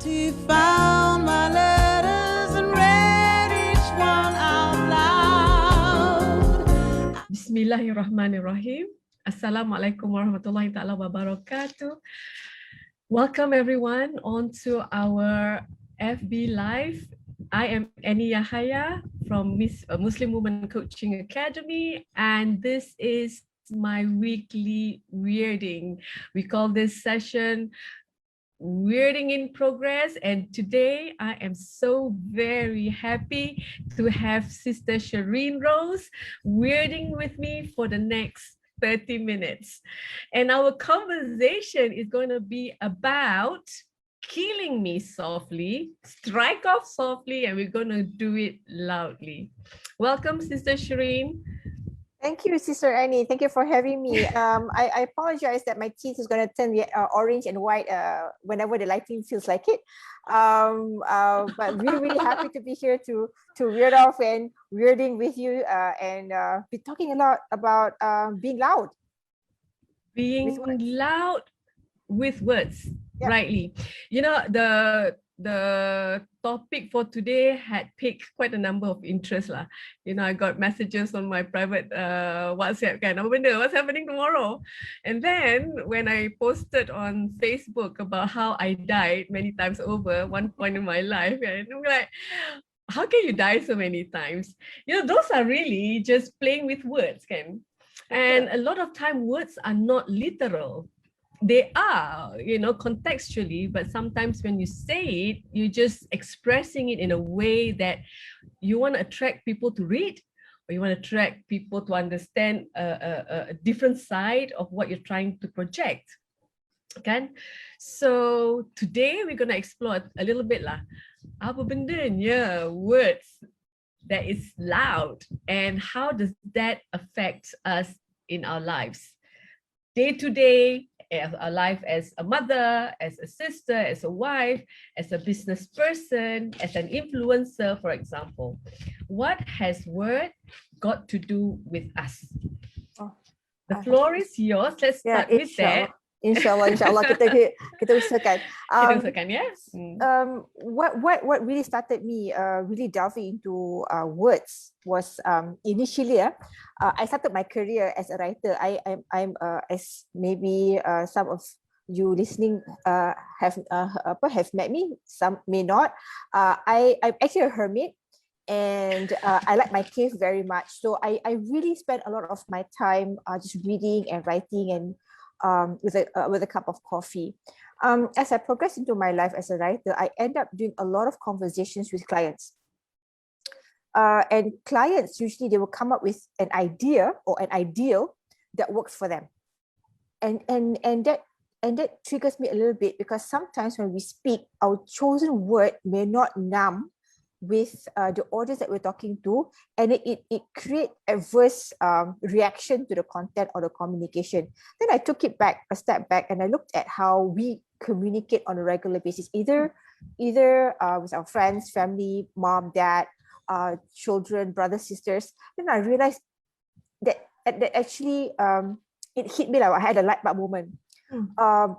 He found my letters and read each one out loud. Bismillahirrahmanirrahim. Assalamualaikum warahmatullahi ta'ala wabarakatuh. Welcome everyone onto our FB Live. I am Annie Yahaya from Muslim Women Coaching Academy, and this is my weekly weirding. We call this session Weirding in Progress, and today I am so very happy to have Sister Shireen Rose weirding with me for the next 30 minutes. And our conversation is going to be about killing me softly, strike off softly, and we're going to do it loudly. Welcome, Sister Shireen. Thank you, Sister Annie. Thank you for having me. I apologize that my teeth is going to turn orange and white whenever the lighting feels like it. But really happy to be here to weird off and weirding with you and be talking a lot about being loud. Being loud with words, yep. Rightly. You know, the topic for today had piqued quite a number of interests lah. You know, I got messages on my private WhatsApp kan, what's happening tomorrow? And then when I posted on Facebook about how I died many times over one point in my life, and I'm like, how can you die so many times? You know, those are really just playing with words, kan? And a lot of time words are not literal. They are, you know, contextually, but sometimes when you say it, you're just expressing it in a way that you want to attract people to read, or you want to attract people to understand a different side of what you're trying to project. Okay? So today we're going to explore a little bit lah. Apa bendanya words that is loud, and how does that affect us in our lives? Day to day, our life as a mother, as a sister, as a wife, as a business person, as an influencer, for example. What has word got to do with us? The floor is yours. Let's start with that. Inshallah, kita usahakan. Yes. What really started me really delving into words was initially I started my career as a writer. I'm as maybe some of you listening have met me, some may not. I'm actually a hermit. And I like my cave very much. So I really spent a lot of my time just reading and writing and with a cup of coffee. As I progressed into my life as a writer, I end up doing a lot of conversations with clients. And clients, usually they will come up with an idea or an ideal that works for them. And that triggers me a little bit, because sometimes when we speak, our chosen word may not numb with the audience that we're talking to, and it creates adverse reaction to the content or the communication. Then I took it back, a step back, and I looked at how we communicate on a regular basis, either with our friends, family, mom, dad, children, brothers, sisters. Then I realized that actually it hit me like I had a light bulb moment,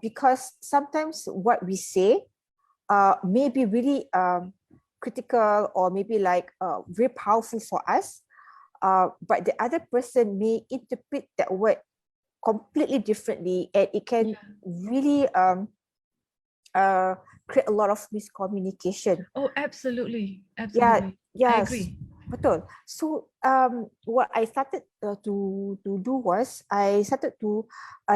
because sometimes what we say may be really critical or maybe like very powerful for us, but the other person may interpret that word completely differently, and it can really create a lot of miscommunication. Oh, absolutely. Yes, I agree. Betul. So what I started to do was I started to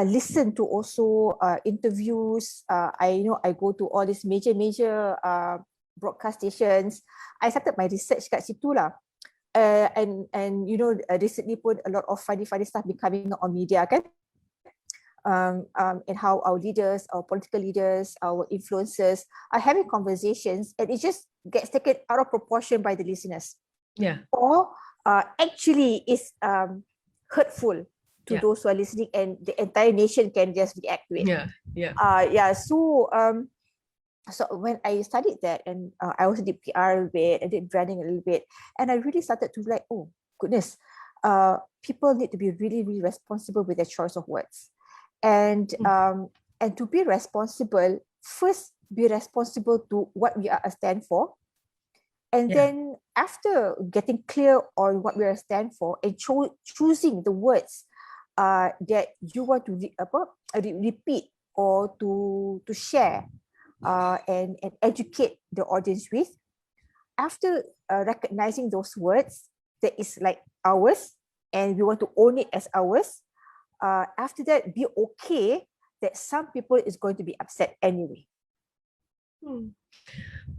listen to also interviews. I go to all these major broadcast stations. I started my research kat situ lah. And recently pun a lot of funny stuff becoming on media kan. And how our leaders, our political leaders, our influencers are having conversations, and it just gets taken out of proportion by the listeners. Yeah. Or actually is hurtful to those who are listening, and the entire nation can just react to it. So when I studied that, and I also did PR a bit, I did branding a little bit, and I really started to like, oh goodness, people need to be really, really responsible with their choice of words. And to be responsible, first be responsible to what we are a stand for. And then after getting clear on what we are stand for and choosing the words that you want to repeat or to share and educate the audience with, after recognizing those words that is like ours and we want to own it as ours, after that, be okay that some people is going to be upset anyway.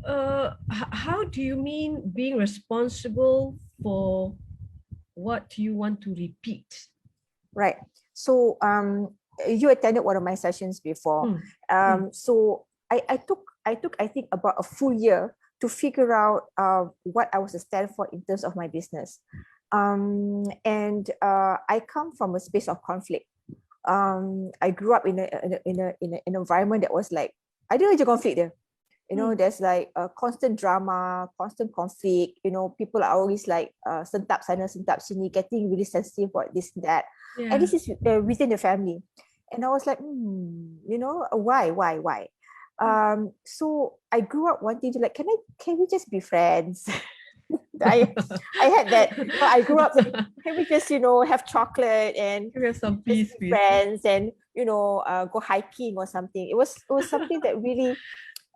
How do you mean being responsible for what you want to repeat? Right. So you attended one of my sessions before. So I took I think about a full year to figure out what I was to stand for in terms of my business. And I come from a space of conflict. I grew up in an environment that was like, ada je conflict there. You know, there's like a constant drama, constant conflict. You know, people are always like sentap sana, sentap sini, getting really sensitive about this and that. Yeah. And this is within the family. And I was like, you know, why? So I grew up wanting to like, can we just be friends? I had that. You know, I grew up saying, can we just, you know, have chocolate and we have some peace, peace, friends, and you know, go hiking or something. It was something that really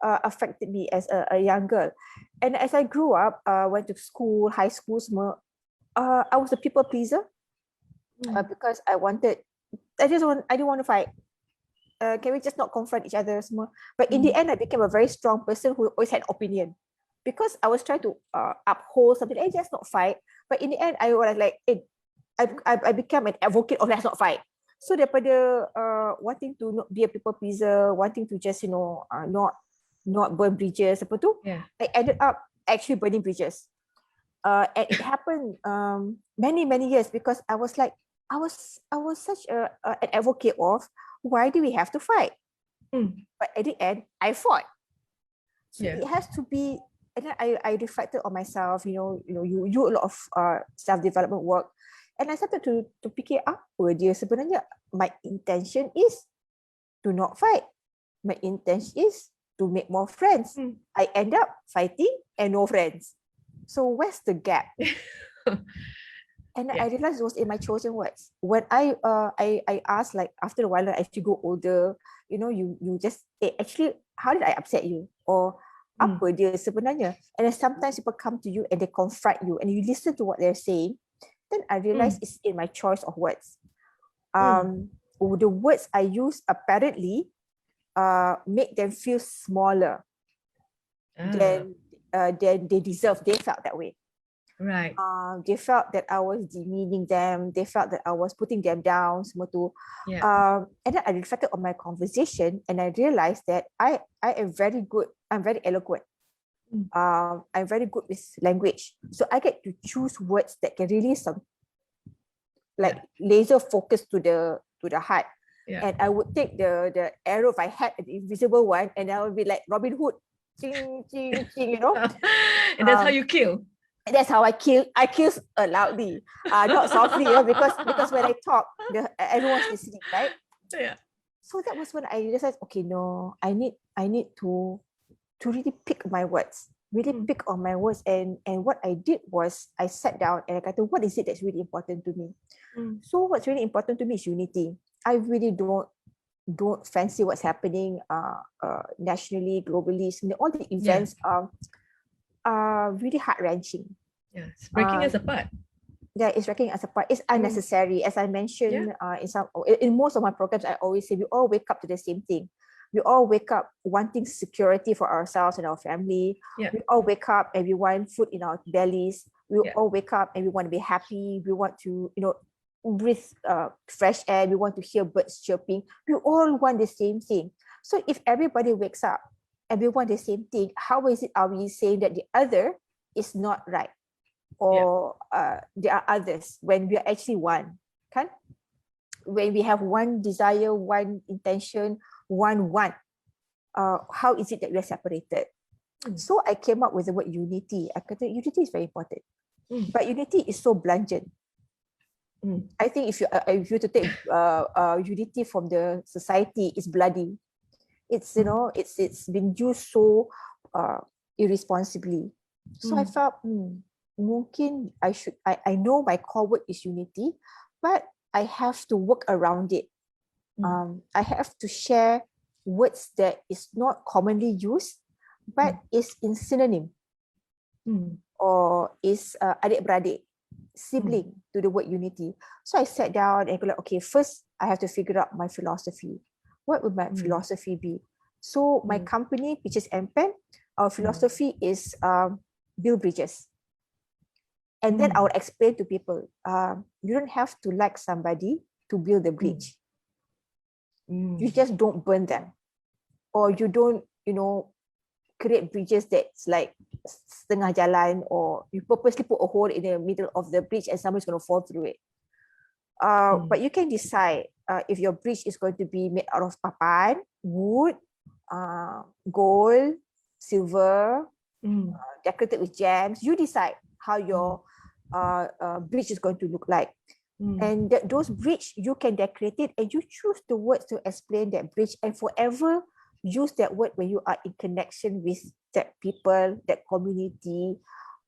affected me as a young girl. And as I grew up, went to school, high school, I was a people pleaser because I didn't want to fight. Can we just not confront each other? But in the end, I became a very strong person who always had opinion. Because I was trying to uphold something, just not fight. But in the end, I was like, I became an advocate of let's not fight. So daripada wanting to not be a people pleaser, wanting to just, you know, not burn bridges, I ended up actually burning bridges. And it happened many years because I was like, I was such an advocate of why do we have to fight? But at the end, I fought. So it has to be. And then I reflected on myself, you do a lot of self-development work. And I started to fikir apa dia sebenarnya. My intention is to not fight. My intention is to make more friends. I end up fighting and no friends. So where's the gap? And I realized it was in my chosen words. When I asked, like, after a while, as you go older, you know, you just, actually, how did I upset you? Or apa dia sebenarnya? And then sometimes people come to you and they confront you and you listen to what they're saying. Then I realized it's in my choice of words. The words I use apparently make them feel smaller than they deserve. They felt that way. Right. They felt that I was demeaning them. They felt that I was putting them down. Semua tu. And then I reflected on my conversation and I realized that I am very good. I'm very eloquent. I'm very good with language. So I get to choose words that can really laser focus to the heart. And I would take the arrow if I had an invisible one and I would be like Robin Hood. Ching, ching, ching, you know. And that's how you kill. That's how I kill. I kill loudly, not softly, because when I talk, everyone's listening, right? Yeah. So that was when I realized, okay, no, I need to really pick my words, really pick on my words, and what I did was I sat down and I thought, what is it that's really important to me? So what's really important to me is unity. I really don't fancy what's happening nationally, globally. So all the events are really heart-wrenching. Yeah, it's breaking us apart. Yeah, it's breaking us apart. It's unnecessary. As I mentioned in most of my programs, I always say we all wake up to the same thing. We all wake up wanting security for ourselves and our family. We all wake up and we want food in our bellies. We all wake up and we want to be happy. We want to, breathe fresh air. We want to hear birds chirping. We all want the same thing. So if everybody wakes up and we want the same thing, how is it are we saying that the other is not right? Or there are others when we are actually one? Kan? When we have one desire, one intention, one want, how is it that we are separated? So I came up with the word unity. I thought unity is very important, but unity is so blunt. I think if you to take unity from the society, is bloody. It's, you know, it's been used so irresponsibly. So I felt, mungkin I know my core word is unity, but I have to work around it. I have to share words that is not commonly used, but is in synonym or is adik-beradik, sibling to the word unity. So I sat down and go like, okay, first I have to figure out my philosophy. What would my philosophy be? So my company, Peaches and Pen, our philosophy is build bridges. And then I would explain to people, you don't have to like somebody to build a bridge. You just don't burn them. Or you don't, you know, create bridges that's like setengah jalan, or you purposely put a hole in the middle of the bridge and somebody's going to fall through it. But you can decide if your bridge is going to be made out of papan, wood, gold, silver, decorated with gems. You decide how your bridge is going to look like. And those bridge, you can decorate it and you choose the words to explain that bridge, and forever use that word when you are in connection with that people, that community,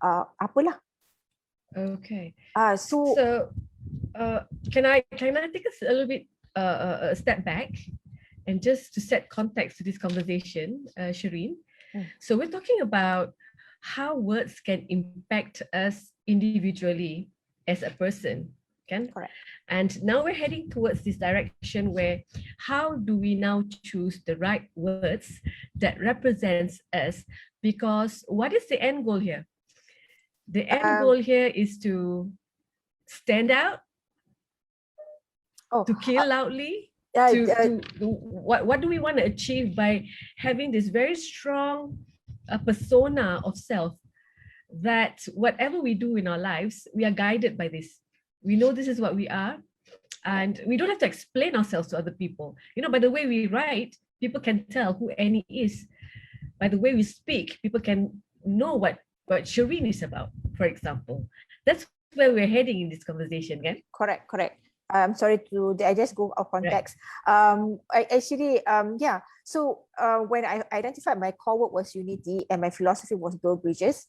apalah. Okay. So can I take us a little bit a step back, and just to set context to this conversation, Shireen. So we're talking about how words can impact us individually as a person. Can? Correct. And now we're heading towards this direction where how do we now choose the right words that represents us? Because what is the end goal here? The end goal here is to stand out, to kill loudly, what do we want to achieve by having this very strong persona of self, that whatever we do in our lives, we are guided by this. We know this is what we are, and we don't have to explain ourselves to other people. You know, by the way we write, people can tell who Annie is. By the way we speak, people can know what Shireen is about, for example. That's where we're heading in this conversation, yeah? Correct. I'm sorry I just go out of context. Right. So when I identified my core word was unity and my philosophy was build bridges,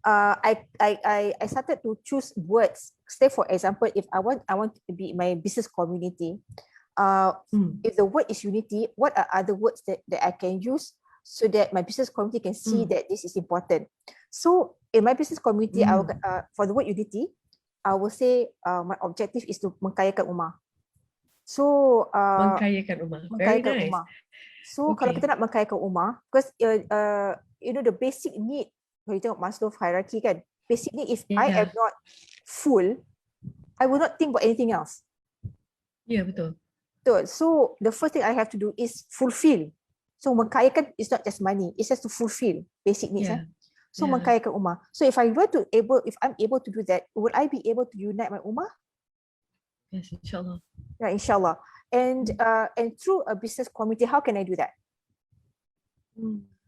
I started to choose words. Say for example, if I want to be my business community, if the word is unity, what are other words that I can use so that my business community can see that this is important? So in my business community, I will, for the word unity, I will say my objective is to mengkayakan rumah. So mengkayakan rumah. Very nice. Rumah. So kalau kita nak mengkayakan rumah, because you know the basic need, kalau you tengok Maslow hierarchy kan, basic need, if I am not full, I will not think about anything else. Yeah, betul. So the first thing I have to do is fulfill. So mengkayakan is not just money, it's just to fulfill basic needs. So mengkayakan rumah. So if I'm able to do that, will I be able to unite my rumah? Yes, inshallah. Yeah, inshallah. And through a business community, how can I do that?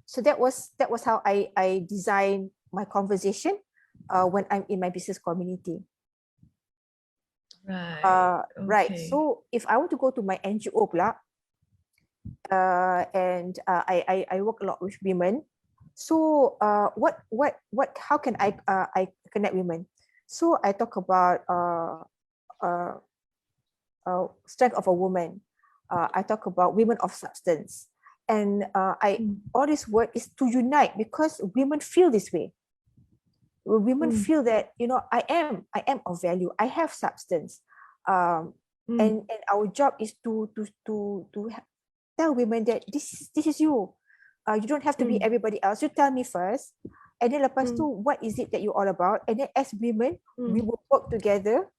So that was how I designed my conversation when I'm in my business community. Right. Right. So if I want to go to my NGO pula, and I work a lot with women. So how can I connect women? So I talk about strength of a woman. I talk about women of substance, and all this work is to unite, because women feel this way. Women feel that, you know, I am of value. I have substance, and our job is to tell women that this is you. You don't have to be everybody else. You tell me first, and then lepas tu, what is it that you're all about? And then as women, we will work together,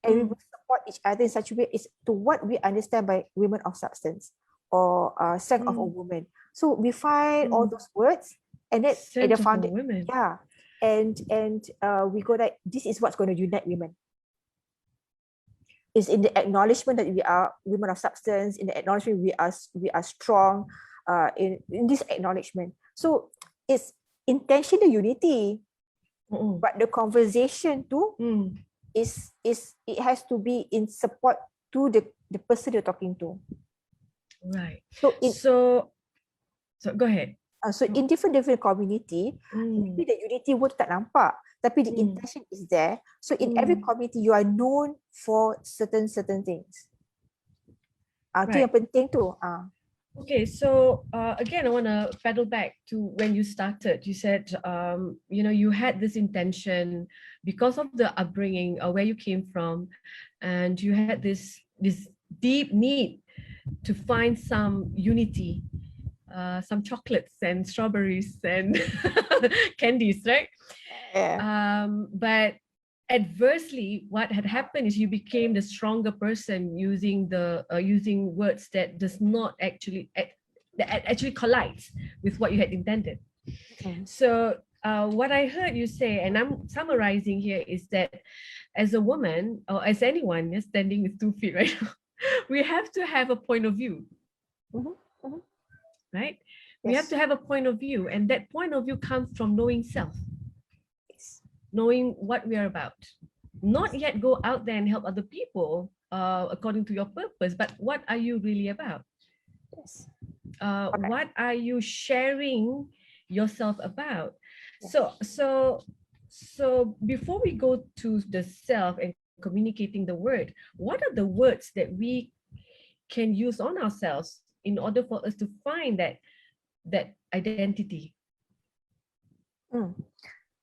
and we will support each other in such a way is to what we understand by women of substance or strength of a woman. So we find all those words, and then at the foundation, and we go like, this is what's going to unite women. Is in the acknowledgement that we are women of substance, in the acknowledgement we are strong, in this acknowledgement. So it's intentional unity, but the conversation too it has to be in support to the person you're talking to. Right. So in So go ahead. so in different community, maybe the unity word tak nampak, tapi the intention is there. So in every community, you are known for certain things. Tu yang penting tu. Okay, so again, I want to pedal back to when you started. You said, you know, you had this intention because of the upbringing or where you came from, and you had this deep need to find some unity, some chocolates and strawberries and candies, right? Yeah. But adversely, what had happened is you became the stronger person using the using words that does not actually that actually collides with what you had intended. So what I heard you say, and I'm summarizing here, is that as a woman or as anyone standing with 2 feet right now, we have to have a point of view, right? We have to have a point of view, and that point of view comes from knowing self, knowing what we are about. Not yet go out there and help other people according to your purpose, but what are you really about? What are you sharing yourself about? So before we go to the self and communicating the word, what are the words that we can use on ourselves in order for us to find that identity?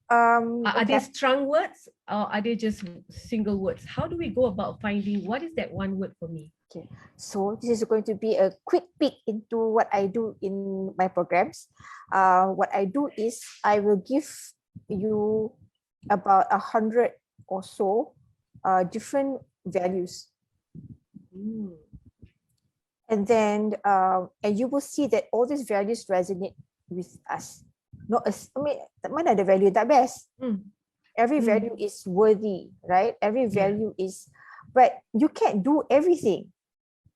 Are they strong words or are they just single words? How do we go about finding what is that one word for me? Okay, so this is going to be a quick peek into what I do in my programs. What I do is I will give you about 100 or so different values. And then and you will see that all these values resonate with us. Not as, I mean, mana ada value tak best? Every value is worthy, right? Every value is, but you can't do everything.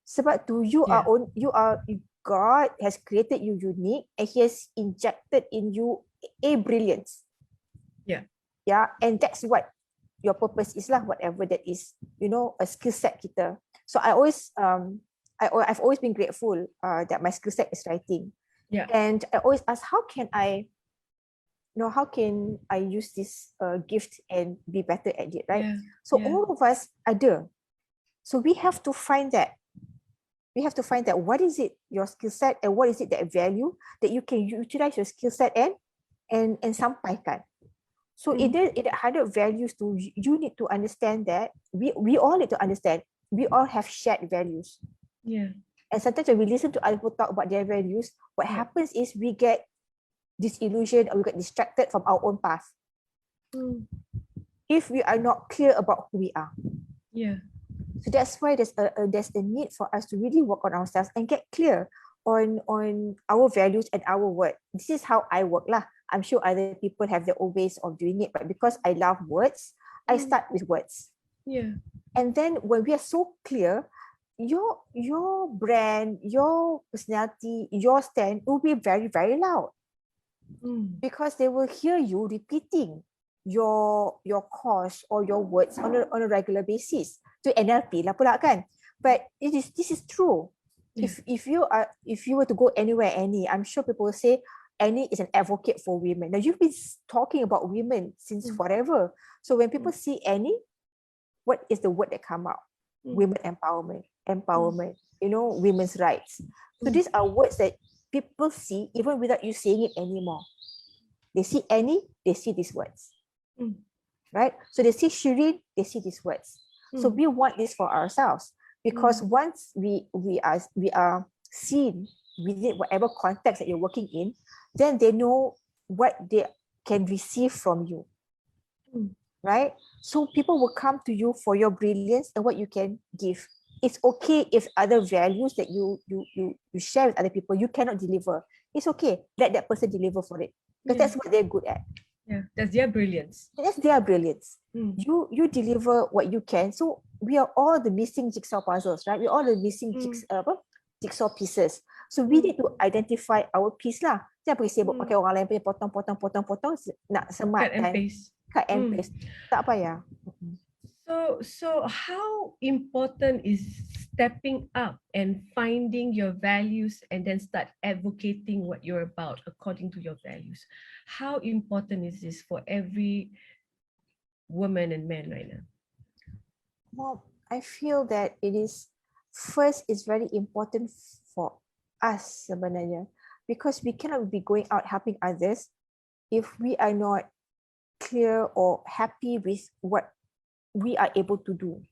Sebab tu you are God has created you unique and He has injected in you a brilliance. Yeah, and that's what your purpose is lah, whatever that is, you know, a skill set kita. So I always I've always been grateful that my skill set is writing. And I always ask, how can I use this gift and be better at it, right? So all of us ada. So we have to find that. We have to find that what is it, your skill set, and what is it that value that you can utilize your skill set and sampaikan. So in the 100 values too, you need to understand that we all need to understand we all have shared values. And sometimes when we listen to other people talk about their values, what happens is we get disillusioned or we get distracted from our own path. If we are not clear about who we are. So that's why there's a need for us to really work on ourselves and get clear on our values and our word. This is how I work lah. I'm sure other people have their own ways of doing it, but because I love words, I start with words. And then when we are so clear, your brand, your personality, your stand will be very, very loud. Because they will hear you repeating your cause or your words on a regular basis. To NLP lah pula kan. But this is true. If you were to go anywhere, Annie, I'm sure people will say Annie is an advocate for women. Now you've been talking about women since forever. So when people see Annie, what is the word that come out? Women empowerment, you know, women's rights. So these are words that people see even without you saying it anymore. They see Annie, they see these words. Right? So they see Shireen, they see these words. So we want this for ourselves, because once we are seen within whatever context that you're working in, then they know what they can receive from you. Right? So people will come to you for your brilliance and what you can give. It's okay if other values that you share with other people you cannot deliver. It's okay. Let that person deliver for it. Because that's what they're good at. That's their brilliance. That's their brilliance. You deliver what you can. So we are all the missing jigsaw puzzles, right? We're all the missing jigsaw pieces. So we need to identify our piece lah. Jangan pergi sibuk pakai orang lain punya potong nak semat kan. Cut and paste. Tak payah. So how important is stepping up and finding your values and then start advocating what you're about according to your values. How important is this for every woman and man right now? Well, I feel that it is first is very important for us sebenarnya, because we cannot be going out helping others if we are not clear or happy with what we are able to do.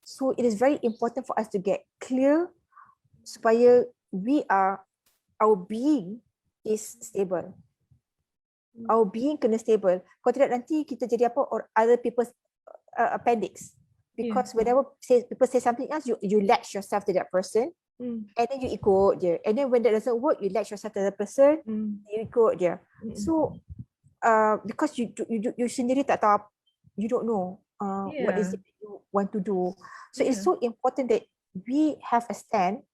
So it is very important for us to get clear supaya our being is stable. Our being kena stable. Kalau tidak nanti kita jadi apa, or other people's appendix. Because whenever people say something else, you latch yourself to that person, and then you ikut je. And then when that doesn't work, you latch yourself to the person, you ikut je. So because you sendiri tak tahu, you don't know what is it that you want to do. So it's so important that we have a stand,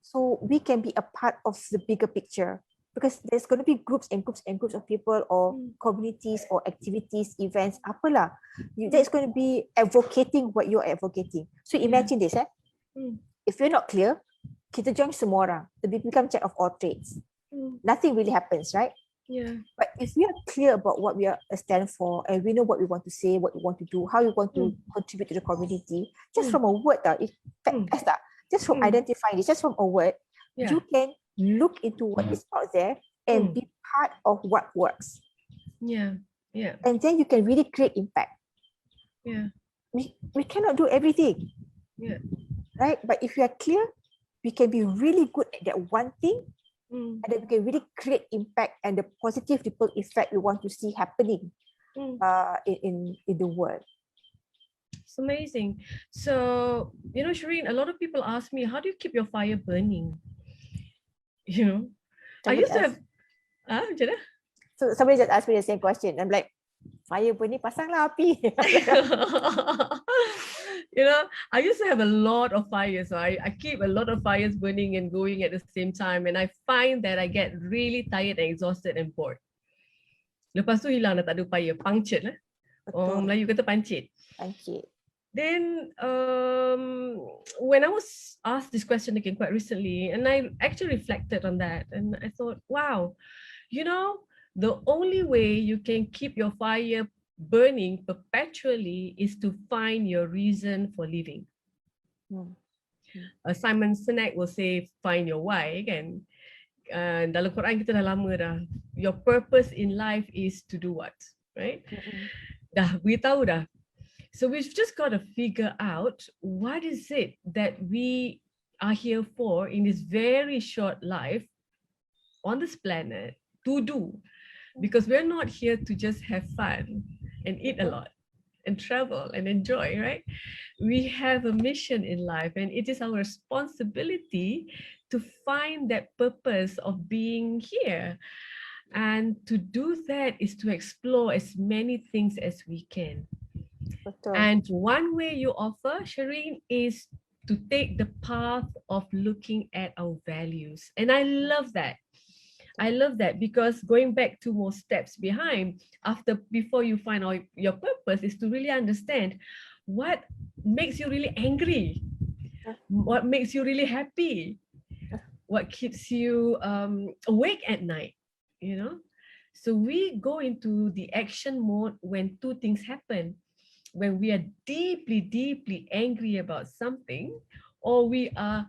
so we can be a part of the bigger picture. Because there's going to be groups and groups and groups of people, or communities, or activities, events, apalah. That's going to be advocating what you're advocating. So imagine this, if you're not clear, kita join semua orang, we become jack of all trades. Nothing really happens, right? But if we are clear about what we are stand for, and we know what we want to say, what we want to do, how we want to contribute to the community, just from a word, just from identifying it, just from a word, you can look into what is out there and be part of what works. And then you can really create impact. We cannot do everything. Right? But if you are clear, we can be really good at that one thing, and then we can really create impact and the positive ripple effect we want to see happening in the world. It's amazing. So, Shireen, a lot of people ask me, how do you keep your fire burning? I used to have macam mana? So somebody just asked me the same question. I'm like, fire burning, pasanglah api. I used to have a lot of fires. So I keep a lot of fires burning and going at the same time, and I find that I get really tired and exhausted and bored. Lepas tu hilang dah, tak ada fire, punctured lah. Orang Melayu kata pancit. Then when I was asked this question again quite recently, and I actually reflected on that, and I thought, wow, the only way you can keep your fire burning perpetually is to find your reason for living. Simon Sinek will say, find your why, kan? Dalam Quran kita dah lama dah. Your purpose in life is to do what, right? Dah, we tahu dah. So we've just got to figure out what is it that we are here for in this very short life on this planet to do. Because we're not here to just have fun and eat a lot and travel and enjoy, right? We have a mission in life, and it is our responsibility to find that purpose of being here. And to do that is to explore as many things as we can. And one way you offer, Shireen, is to take the path of looking at our values. And I love that. I love that, because going back 2 more steps behind, before you find out your purpose, is to really understand what makes you really angry, what makes you really happy, what keeps you awake at night, So we go into the action mode when 2 things happen. When we are deeply, deeply angry about something, or we are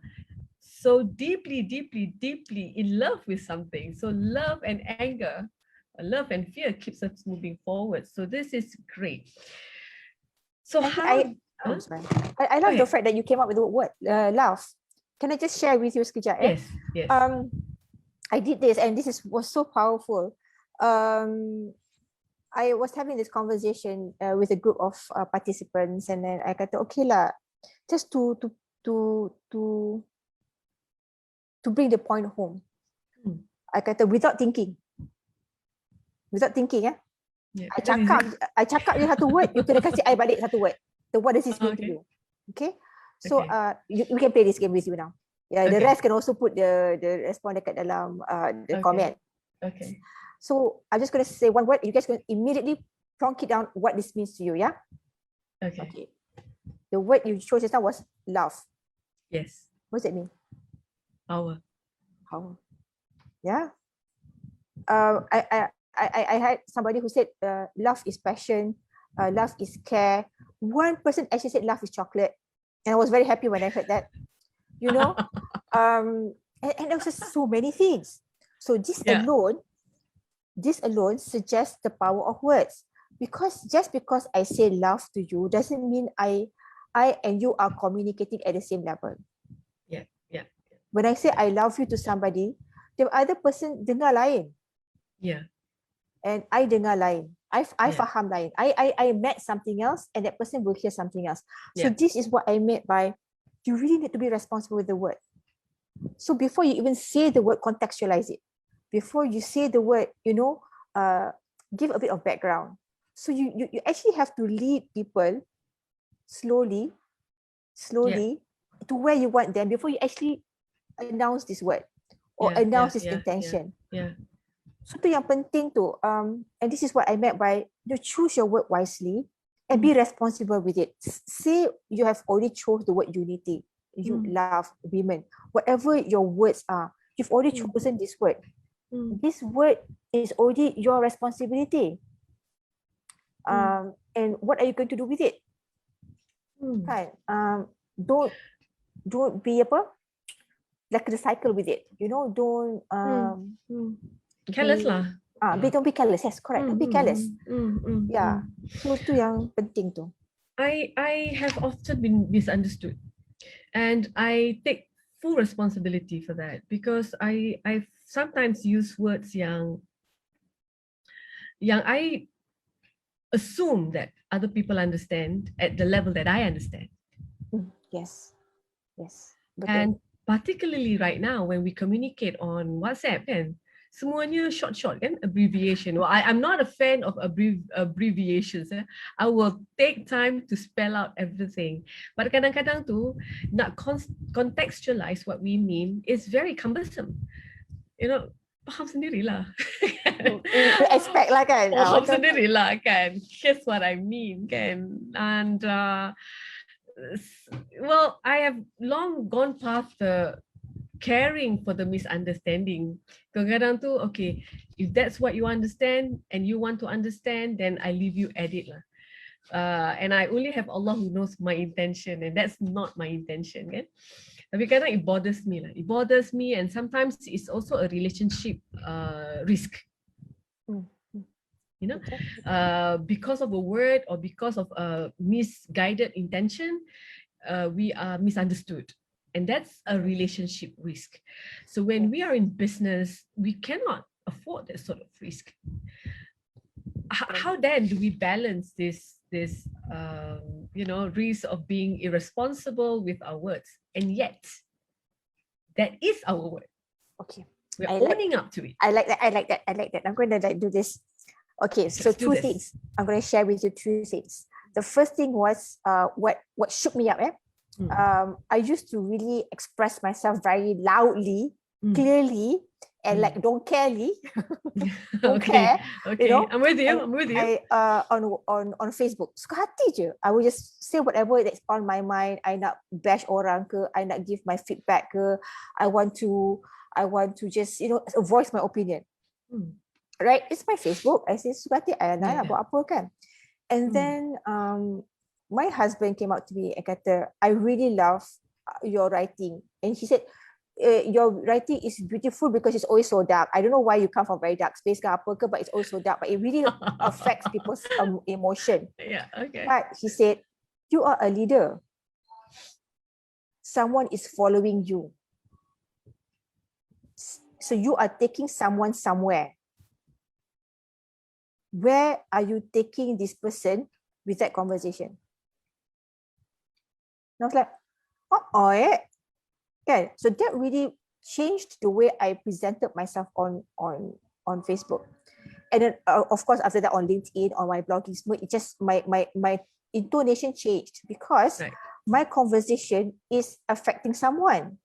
so deeply, deeply, deeply in love with something. So love and anger, love and fear keeps us moving forward. So this is great. So I love the fact that you came up with the word love. Can I just share with you sekejap? Yes. I did this, and was so powerful. I was having this conversation with a group of participants, and then I kata, okay lah, just to bring the point home. I kata without thinking, I cakap je satu word, you kena kasih I balik satu word. So what does this mean to you? Okay, so we can play this game with you now. The rest can also put the response dekat dalam the comment. Okay. So I'm just going to say one word. You guys can immediately plonk it down what this means to you, yeah? Okay. The word you chose just now was love. Yes. What does that mean? Power. Power. Yeah. I had somebody who said love is passion, love is care. One person actually said love is chocolate, and I was very happy when I heard that. You know, and there was just so many things. So Yeah. this alone suggests the power of words. Because just because I say love to you doesn't mean I and you are communicating at the same level. Yeah. Yeah. When I say I love you to somebody, the other person dengar lain. Yeah. And I dengar lain. I Yeah. faham lain. I met something else and that person will hear something else. So Yeah. this is what I meant by you really need to be responsible with the word. So before you even say the word, contextualize it. Before you say the word, give a bit of background. So you actually have to lead people slowly to where you want them before you actually announce this word or Yeah. announce Yeah. this Yeah. intention. Yeah. So tu yang penting tu. And this is what I meant by you choose your word wisely and be responsible with it. Say you have already chose the word unity. You love women. Whatever your words are, you've already chosen this word. This word is already your responsibility. And what are you going to do with it? Kan? Don't be like recycle with it. Don't Careless lah. don't be careless. Yes, correct. Don't be careless. Yeah. So tu yang penting tu. I have often been misunderstood, and I take full responsibility for that because I sometimes use words yang I assume that other people understand at the level that I understand. Yes. Betul. And particularly right now when we communicate on WhatsApp kan, semuanya short kan, abbreviation. Well, I'm not a fan of abbreviations. I will take time to spell out everything. But kadang-kadang tu nak contextualize what we mean is very cumbersome. Faham sendirilah. You expect lah kan. Faham sendirilah kan. Here's what I mean kan. And well, I have long gone past the caring for the misunderstanding. Kadang-kadang tu, okay, if that's what you understand and you want to understand, then I leave you at it lah. And I only have Allah who knows my intention, and that's not my intention kan. Tapi kadang it bothers me lah. It bothers me, and sometimes it's also a relationship risk. Because of a word or because of a misguided intention, we are misunderstood. And that's a relationship risk. So when we are in business, we cannot afford that sort of risk. How then do we balance this risk of being irresponsible with our words? And yet, that is our word. Okay. We're owning up to it. I like that. I'm going to do this. Okay, so two things. I'm going to share with you two things. The first thing was what shook me up. I used to really express myself very loudly, clearly, and like don't carely. Don't care. Okay. I'm with you. On Facebook. Suka hati je. I will just say whatever that's on my mind. I nak bash orang ke, I nak give my feedback ke, I want to just voice my opinion. Right? It's my Facebook. I say suka hati I nak buat apa kan. And then my husband came out to me and kata, I really love your writing. And he said, your writing is beautiful because it's always so dark. I don't know why you come from very dark space ke apa ke, but it's always so dark. But it really affects people's emotion. Yeah, okay. But he said, you are a leader. Someone is following you. So you are taking someone somewhere. Where are you taking this person with that conversation? And I was like, yeah. So that really changed the way I presented myself on Facebook. And then of course after that on LinkedIn, on my blogging, it just my intonation changed because my conversation is affecting someone.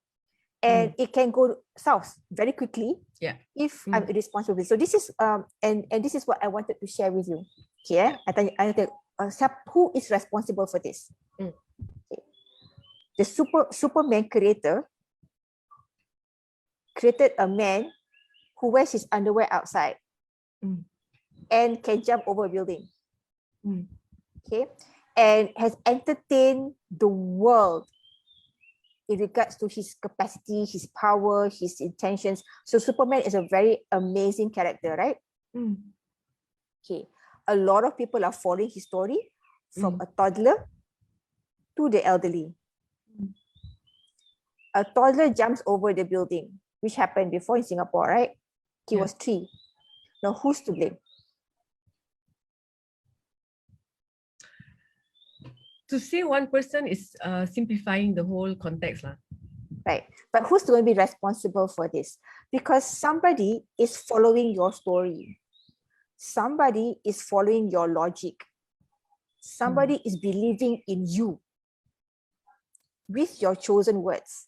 And it can go south very quickly if I'm irresponsible. So this is and this is what I wanted to share with you. Okay, I tanya, who is responsible for this? Okay. the Superman creator created a man who wears his underwear outside and can jump over a building. Okay, and has entertained the world in regards to his capacity, his power, his intentions. So Superman is a very amazing character, right? Okay, a lot of people are following his story from a toddler to the elderly. A toddler jumps over the building, which happened before in Singapore, right? He was 3. Now, who's to blame? To say one person is simplifying the whole context lah. Right. But who's going to be responsible for this? Because somebody is following your story. Somebody is following your logic. Somebody is believing in you with your chosen words.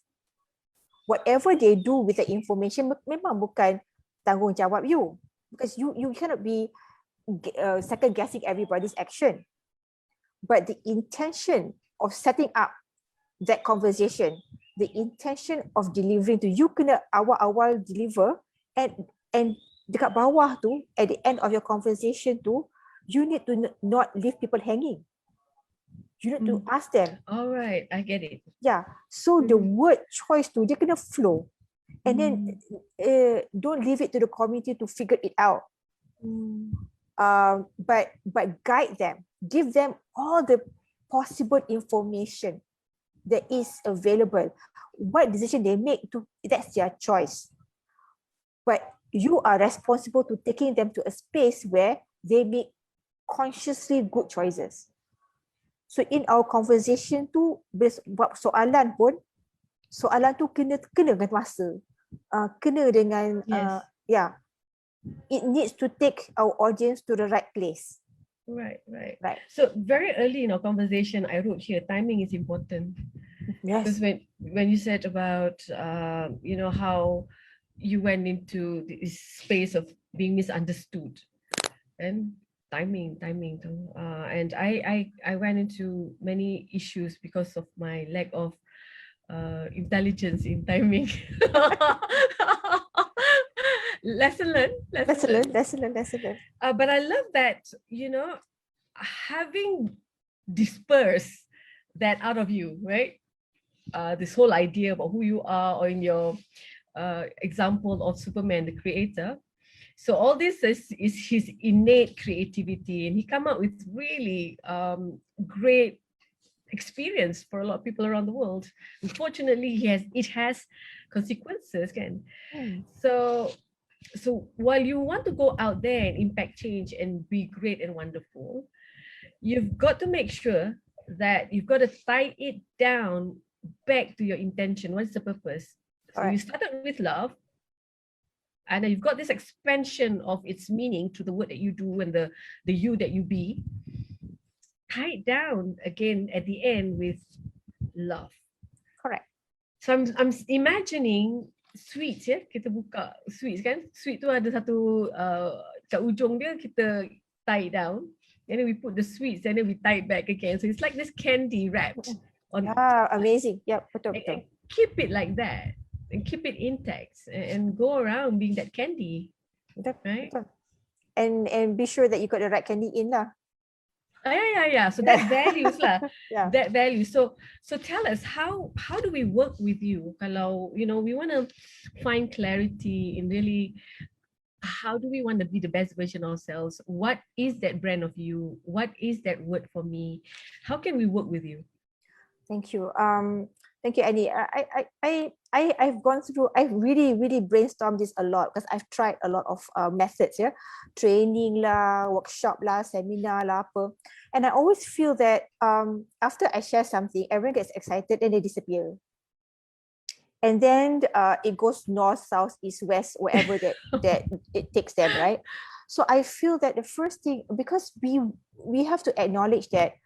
Whatever they do with the information memang bukan tanggungjawab you, because you cannot be second guessing everybody's action. But the intention of setting up that conversation, the intention of delivering tu, you kena awal-awal deliver, and dekat bawah tu, at the end of your conversation tu, you need to not leave people hanging. You need to ask them. All right, I get it. Yeah, so the word choice tu, dia kena flow. And then don't leave it to the community to figure it out. But guide them, give them all the possible information that is available. What decision they make, that's their choice. But you are responsible to taking them to a space where they make consciously good choices. So in our conversation tu, buat soalan pun, soalan tu kena dengan masa, kena dengan it needs to take our audience to the right place. Right. So very early in our conversation, I wrote here, timing is important. Yes. Because when you said about how you went into this space of being misunderstood, and timing and I went into many issues because of my lack of intelligence in timing. Lesson learned. But I love that, having dispersed that out of you, right? This whole idea about who you are, or in your example of Superman, the creator. So all this is his innate creativity, and he come up with really great experience for a lot of people around the world. Unfortunately, it has consequences, can. So while you want to go out there and impact change and be great and wonderful, you've got to make sure that you've got to tie it down back to your intention. What's the purpose? So you started with love, and then you've got this expansion of its meaning to the work that you do and the you that you be. Tie it down again at the end with love. Correct. So I'm imagining sweets, kita buka sweets kan. Sweet tu ada satu kat ujung dia kita tie it down, and then we put the sweets and then we tie it back again. So it's like this candy wrapped on. Amazing. Yeah, betul. And keep it like that. And keep it intact and go around being that candy, right? And be sure that you got the right candy in lah. Yeah. So that values lah. That value. So tell us, how do we work with you? Kalau we want to find clarity in really how do we want to be the best version of ourselves? What is that brand of you? What is that word for me? How can we work with you? Thank you. Thank you, Annie. I've gone through, I've really brainstormed this a lot, because I've tried a lot of methods, training lah, workshop lah, seminar lah, apa. And I always feel that after I share something, everyone gets excited and they disappear. And then it goes north, south, east, west, wherever that it takes them, right? So I feel that the first thing, because we have to acknowledge that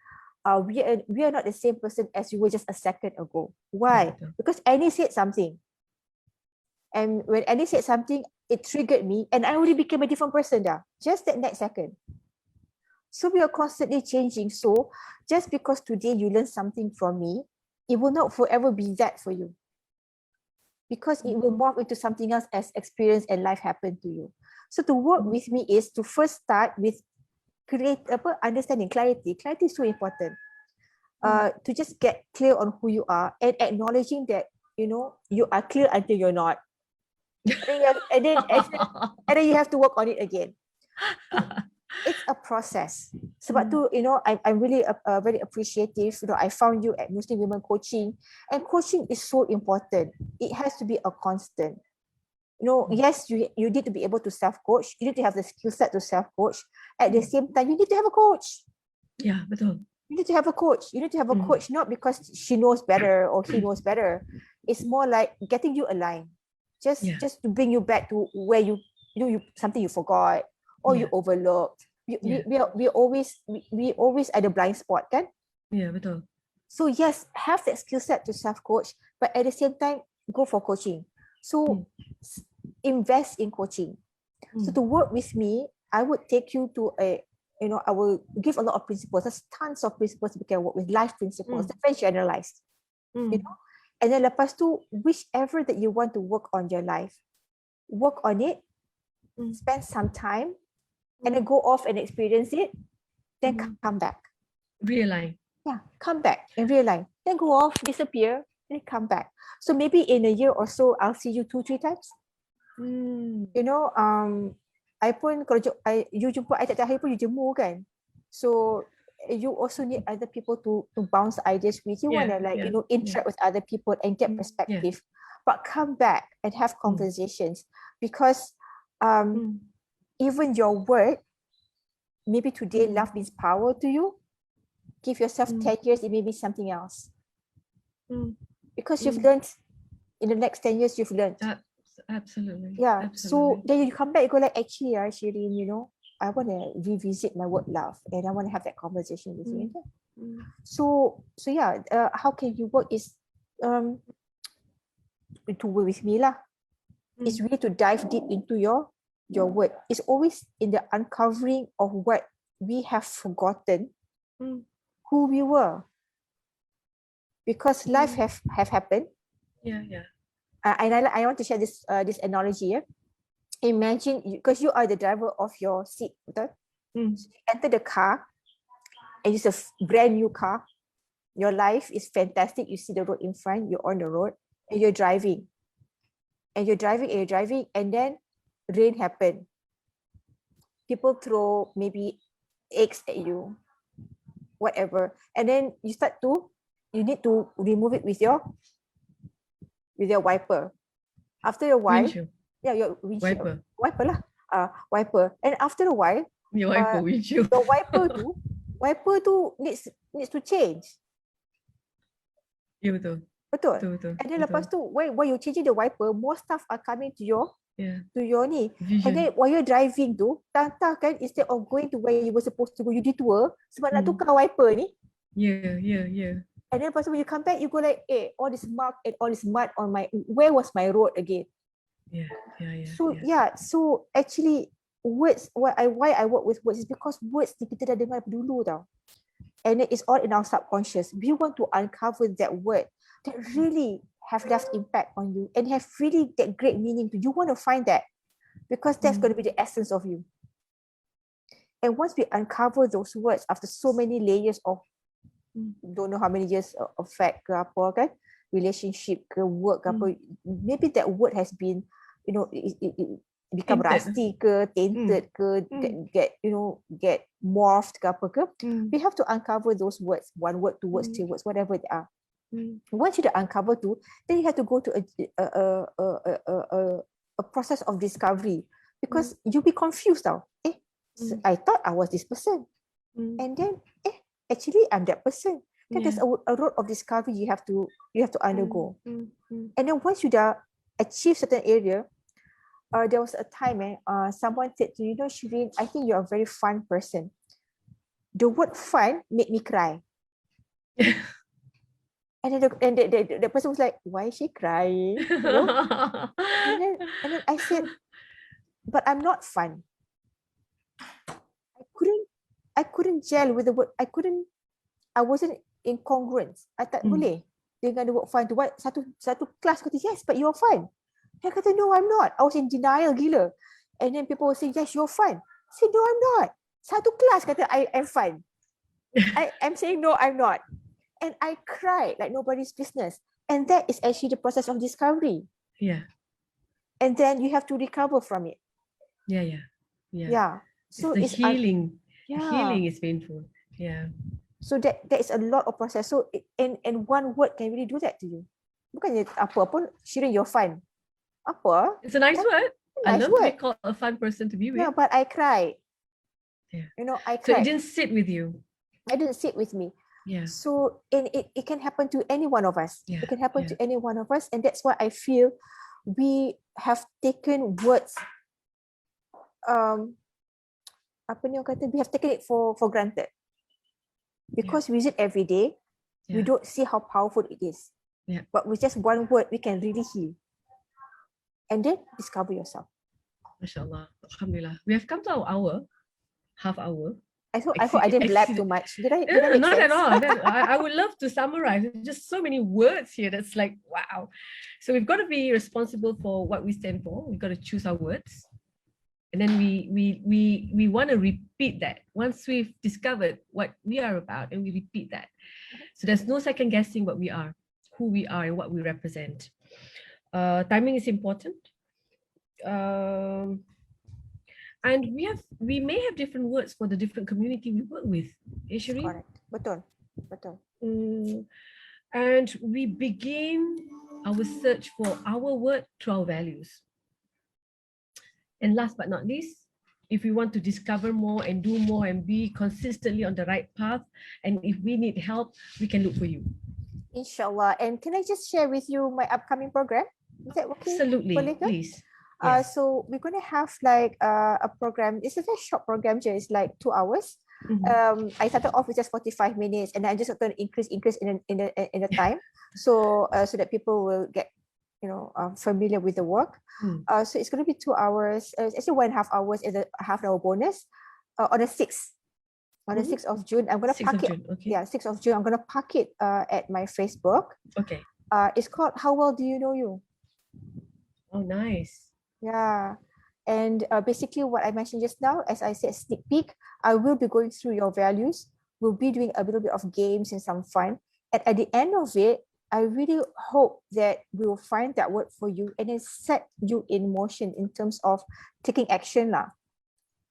we are not the same person as we were just a second ago. Why? Because Annie said something. And when Annie said something, it triggered me, and I already became a different person just that next second. So we are constantly changing. So just because today you learn something from me, it will not forever be that for you, because it will morph into something else as experience and life happen to you. So to work with me is to first start with understanding, clarity. Clarity is so important. To just get clear on who you are and acknowledging that, you are clear until you're not. And then you have to work on it again. It's a process. Sebab tu, I'm really very appreciative. I found you at Muslim Women Coaching, and coaching is so important. It has to be a constant. Yes, you need to be able to self-coach. You need to have the skill set to self-coach. At the same time, you need to have a coach. Yeah, betul. You need to have a coach. You need to have a coach, not because she knows better or he knows better. It's more like getting you aligned. Just to bring you back to where you something you forgot or you overlooked. We always at the blind spot, kan? Yeah, betul. So yes, have that skill set to self-coach, but at the same time, go for coaching. So invest in coaching. So to work with me, I would take you to I will give a lot of principles. There's tons of principles we can work with, life principles. They're very generalized. And then lepas tu, whichever that you want to work on your life, work on it, spend some time, and then go off and experience it, then come back. Realign. Yeah, come back and realign. Then go off, disappear, then come back. So maybe in a year or so, I'll see you 2-3 times. I pun kalau you jumpa I tak hari pun you jemu kan. So you also need other people to bounce ideas with. You want to interact with other people and get perspective. But come back and have conversations, because even your word, maybe today love means power to you. Give yourself 10 years, it may be something else. Because you've learned, in the next 10 years, you've learned. Absolutely. Yeah. Absolutely. So then you come back, you go like, actually, Shireen, I want to revisit my word love, and I want to have that conversation with you. So yeah, how can you work is to work with me lah. It's really to dive deep into your word. It's always in the uncovering of what we have forgotten, who we were, because life have happened. Yeah. And I want to share this analogy. Imagine, because you are the driver of your seat, betul? You enter the car, and it's a brand new car. Your life is fantastic. You see the road in front. You're on the road, and you're driving. And you're driving, and then rain happened. People throw maybe eggs at you, whatever, and then you need to remove it with your wiper. After a while, Windshield. your windshield. Wiper lah. Wiper. And after a while, your wiper windshield. The wiper tu needs to change. Ya, betul. Betul. And then lepas tu, while you're changing the wiper, more stuff are coming to your ni. Vision. And then while you're driving tu, tantah kan, instead of going to where you were supposed to go, you detour sebab nak tukar wiper ni. Yeah. And then lepas tu when you come back, you go like, all this mark and all this mud on where was my road again? Yeah. So actually, words, why I work with words is because words ni kita dah dengar dulu tau. And it is all in our subconscious. We want to uncover that word that really have left impact on you and have really that great meaning to you. You want to find that, because that's going to be the essence of you. And once we uncover those words after so many layers of don't know how many years of fact ke apa kan, relationship ke work ke apa, maybe that word has been it become rusty ke, tainted ke, get morphed ke apa ke. We have to uncover those words, 1 word, 2 words, 3 words, whatever they are. Once you uncover then you have to go to a process of discovery, because you'll be confused now. I thought I was this person, and then actually I'm that person. Then there's a road of discovery you have to undergo. And then once you achieve certain area, there was a time someone said to you, Shireen, I think you're a very fun person. The word fun made me cry. And then the person was like, why is she crying? And then I said, but I'm not fun. I couldn't gel with the word. I wasn't incongruent. I tak boleh. dengan the word fun tu. Satu kelas kata, yes, but you're fun. Dia kata, no, I'm not. I was in denial gila. And then people will say, yes, you're fun. I say, no, I'm not. Satu kelas kata, I'm fun. I'm saying, no, I'm not. And I cried like nobody's business. And that is actually the process of discovery. Yeah. And then you have to recover from it. Yeah. So it's the healing. Healing is painful. Yeah. So that is a lot of process. So and one word can really do that to you. Bukannya apa pun, Shirin, you're fun. Apa? It's a nice word. I love to be called a fun person to be with. Yeah, but I cried. Yeah. You know, I cried. So it didn't sit with you. It didn't sit with me. Yeah. So it can happen to any one of us. Yeah. It can happen to any one of us. And that's why I feel we have taken words, we have taken it for granted. Because we use it every day, we don't see how powerful it is. Yeah. But with just one word, we can really heal. And then discover yourself. MashaAllah. Alhamdulillah. We have come to our half hour. I hope I didn't blab too much. Did I make not sense? at all. I would love to summarize. There's just so many words here that's like, wow. So we've got to be responsible for what we stand for. We've got to choose our words. And then we want to repeat that. Once we've discovered what we are about, and we repeat that. So there's no second guessing what we are, who we are, and what we represent. Timing is important. And we may have different words for the different community we work with. Shireen? Correct. Betul. And we begin our search for our word through our values. And last but not least, if we want to discover more and do more and be consistently on the right path, and if we need help, we can look for you. Inshallah. And can I just share with you my upcoming program? Is that okay? Absolutely, please. So we're going to have like a program. It's a very short program, it's like 2 hours. I started off with just 45 minutes, and I'm just going to increase in the time, so that people will get familiar with the work. So it's going to be 2 hours. It's actually 1.5 hours is a half-hour bonus on the 6th. On the 6th of June, I'm going to park it. Okay. Yeah, 6th of June. I'm going to park it at my Facebook. Okay. It's called How Well Do You Know You? Oh, nice. Yeah. And basically what I mentioned just now, as I said, sneak peek, I will be going through your values. We'll be doing a little bit of games and some fun. And at the end of it, I really hope that we will find that word for you and then set you in motion in terms of taking action.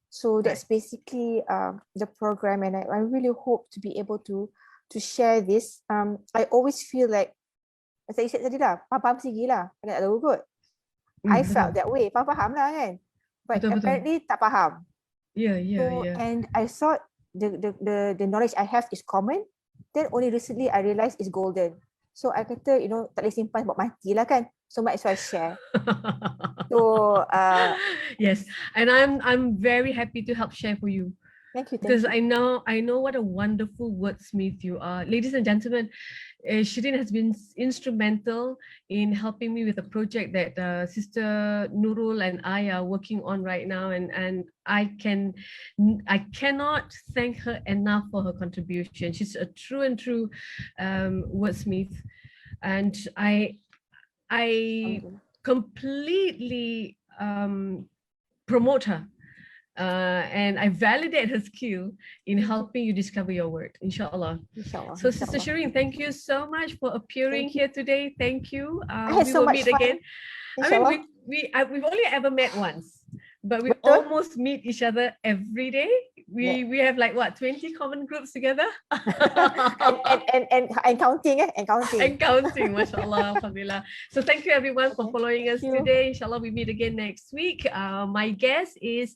So that's basically the program. And I really hope to be able to share this. I always feel like, as I said tadi lah, faham sikit lah, tak tahu kot. I felt that way, faham lah kan. But apparently tak faham. Yeah. And I thought the knowledge I have is common. Then only recently I realized it's golden. So I kata, tak boleh simpan buat mati lah kan. So might as well share. So yes, and I'm very happy to help share for you. Thank you. Because I know what a wonderful wordsmith you are. Ladies and gentlemen, Shireen has been instrumental in helping me with a project that Sister Nurul and I are working on right now, and I cannot thank her enough for her contribution. She's a true wordsmith, and I completely promote her. And I validate her skill in helping you discover your word, inshallah. So Sister Shireen, thank you so much for appearing here today. Thank you. We will meet again. Inshallah. I mean, we've only ever met once, but we almost meet each other every day. We have like what, 20 common groups together? and counting, and counting. Mashallah, alhamdulillah. So thank you everyone for following us today. Inshallah, we meet again next week. My guest is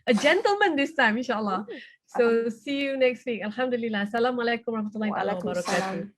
a gentleman this time, inshallah. So see you next week. Alhamdulillah. Assalamualaikum warahmatullahi wabarakatuh.